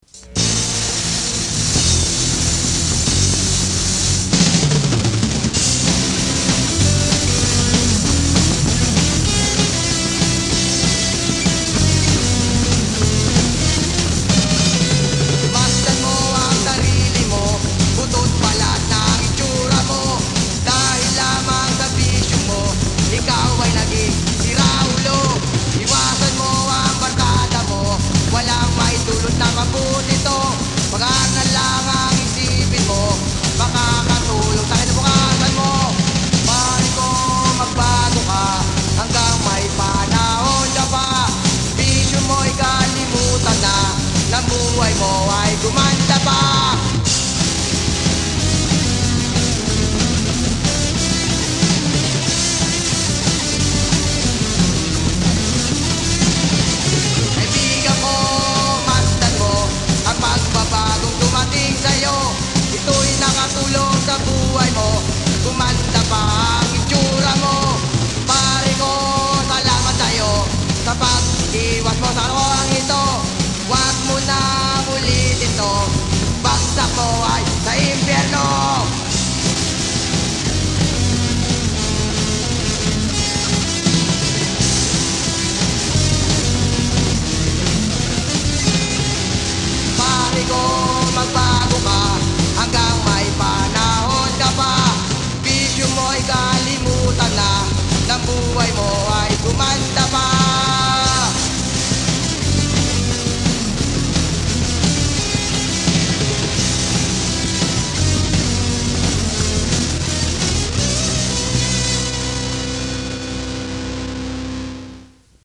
Masdan mo ang sarili mo, butot balat ng itsura mo. Dahil lamang sa bisyo mo, ikaw ay naging siraulo. Iwasan mo ang barkada mo, walang maidulot na mabuti to. Pag-aaral lang ang isipin mo, makakatulong sa kinabukasan mo. Mahal ko magbago ka, hanggang may panahon ka pa. Bisyo mo'y kalimutan na, ng buhay mo ay gumanda pa. Kaibigan ko, masdan mo ang pagbabagong dumating sa'yo. Ito'y nakatulong sa buhay mo, gumanda pa ang itsura mo. Pare ko, salamat sa'yo sa pag-iwas mo sa kalokohang ito. Huwag mo na ulitin to, bagsak mo ay sa impyerno.